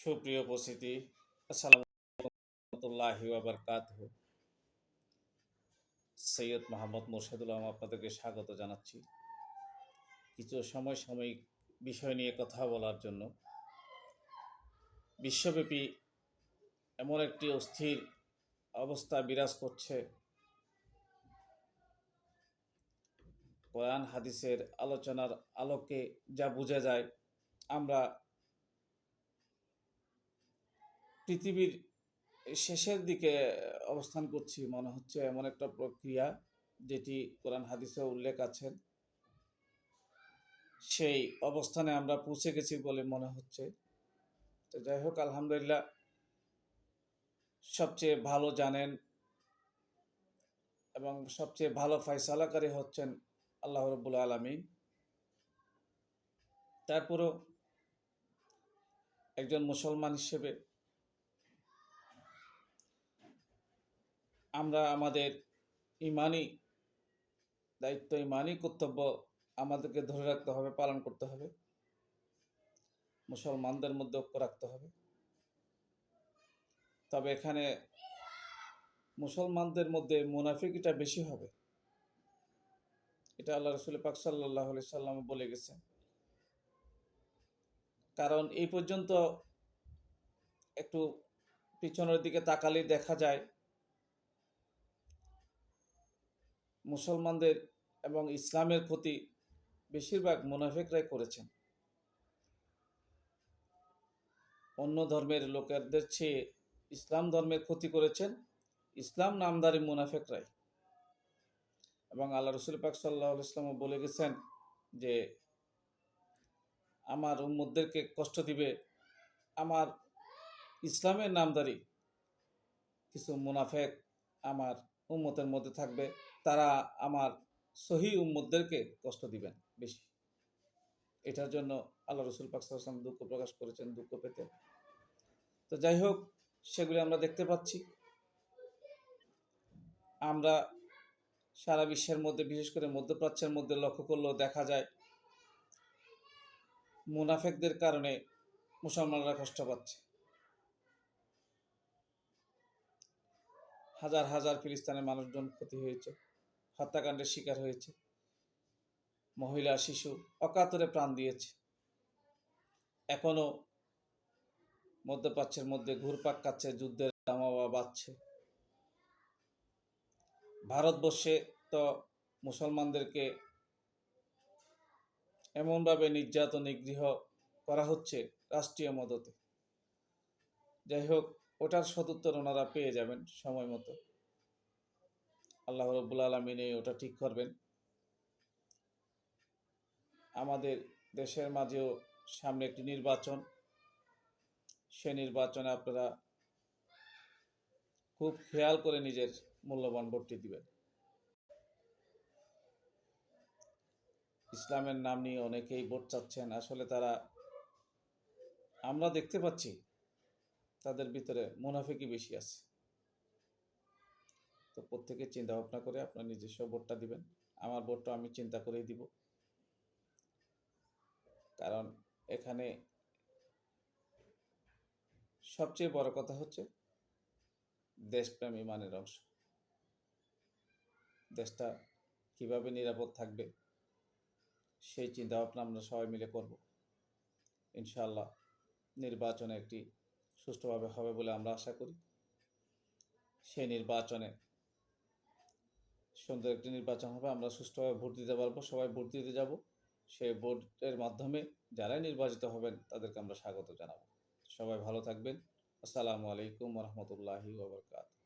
সুপ্রিয় উপস্থিতি, আসসালামু রহমতুল্লাহি ওয়া বারাকাতুহু। সৈয়দ মোহাম্মদ মোরশেদুল আলম আপনাদেরকে স্বাগত জানাচ্ছি কিছু সাময়িক বিষয় নিয়ে কথা বলার জন্য। বিশ্বব্যাপী এমন একটি অস্থির অবস্থা বিরাজ করছে, কোরআন হাদিসের আলোচনার আলোকে যা বোঝা যায়, আমরা পৃথিবীর শেষের দিকে অবস্থান করছি মনে হচ্ছে। এমন একটা প্রক্রিয়া যেটি কোরআন হাদিসে উল্লেখ আছে, সেই অবস্থানে আমরা পৌঁছে গেছি বলে মনে হচ্ছে। তো যাই হোক, আলহামদুলিল্লাহ, সবচেয়ে ভালো জানেন এবং সবচেয়ে ভালো ফয়সালাকারী হচ্ছেন আল্লাহ রাব্বুল আলামিন। তারপরও একজন মুসলমান হিসেবে আমরা আমাদের ইমানি দায়িত্ব, ইমানি কর্তব্য আমাদেরকে ধরে রাখতে হবে, পালন করতে হবে। মুসলমানদের মধ্যে ঐক্য রাখতে হবে। তবে এখানে মুসলমানদের মধ্যে মুনাফিকিটা বেশি হবে, এটা আল্লাহ রাসূল পাক সাল্লাল্লাহু আলাইহি সাল্লাম বলে গেছেন। কারণ এই পর্যন্ত একটু পিছনের দিকে তাকালে দেখা যায়, মুসলমানদের এবং ইসলামের ক্ষতি বেশিরভাগ মুনাফিকরাই করেছেন। অন্য ধর্মের লোকেদের চেয়ে ইসলাম ধর্মের ক্ষতি করেছেন ইসলাম নামধারী মুনাফিকরাই। এবং আল্লাহ রাসূল পাক সাল্লাল্লাহু আলাইহি ওয়াসাল্লাম বলে গেছেন যে আমার উম্মতদেরকে কষ্ট দিবে আমার ইসলামের নামধারী কিছু মুনাফিক আমার উম্মতের মধ্যে থাকবে, তারা আমার সহি উম্মতদেরকে কষ্ট দিবেন বেশি। এটার জন্য আল্লাহ রাসূল পাক সাল্লাল্লাহু আলাইহি ওয়াসাল্লাম দুঃখ প্রকাশ করেছেন, দুঃখ পেতে। তো যাই হোক, সেগুলি আমরা দেখতে পাচ্ছি। আমরা সারা বিশ্বের মধ্যে, বিশেষ করে মধ্যপ্রাচ্যের মধ্যে লক্ষ্য করলেও দেখা যায়, মুনাফিকদের কারণে মুসলমানরা কষ্ট পাচ্ছে। হাজার হাজার ফিলিস্তিনের মানুষজন ক্ষতি হয়েছে, হত্যাকাণ্ডের শিকার হয়েছে, মহিলা শিশু অকাতরে প্রাণ দিয়েছে। এখনো মধ্যপ্রাচ্যের মধ্যে ঘুরপাক খাচ্ছে, যুদ্ধের দামামা বাজছে। ভারতবর্ষে তো মুসলমানদেরকে এমনভাবে নির্যাতন, নিগৃহ করা হচ্ছে রাষ্ট্রীয় মদতে। যাই হোক, ওটার সদুত্তর ওনারা পেয়ে যাবেন সময় মতো। আল্লাহ রাব্বুল আলামিন ওটা ঠিক করবেন। আমাদের দেশের মাঝেও সামনে একটি নির্বাচন, সে নির্বাচনে আপনারা খুব খেয়াল করে নিজের মূল্যবান ভোটটি দিবেন। ইসলামের নাম নিয়ে অনেকেই ভোট চাচ্ছেন, আসলে তারা, আমরা দেখতে পাচ্ছি তাদের ভিতরে মুনাফিকি বেশি আছে। তো প্রত্যেকে চিন্তা ভাবনা করে আপনার নিজস্ব ভোটটা দিবেন। আমার ভোটটা আমি চিন্তা করেই দিব, কারণ এখানে সবচেয়ে বড় কথা হচ্ছে দেশপ্রেম ইমানের অংশ। দেশটা কিভাবে নিরাপদ থাকবে সেই চিন্তা ভাবনা আমরা সবাই মিলে করব। ইনশাআল্লাহ নির্বাচনে একটি সুষ্ঠুভাবে হবে বলে আমরা আশা করি। সেই নির্বাচনে সুন্দর একটি নির্বাচন হবে, আমরা সুষ্ঠুভাবে ভোট দিতে পারবো, সবাই ভোট দিতে যাব। সেই ভোটের মাধ্যমে যারাই নির্বাচিত হবেন তাদেরকে আমরা স্বাগত জানাবো। সবাই ভালো থাকবেন। আসসালামু আলাইকুম ওয়া রাহমাতুল্লাহি ওয়া বারাকাতুহু।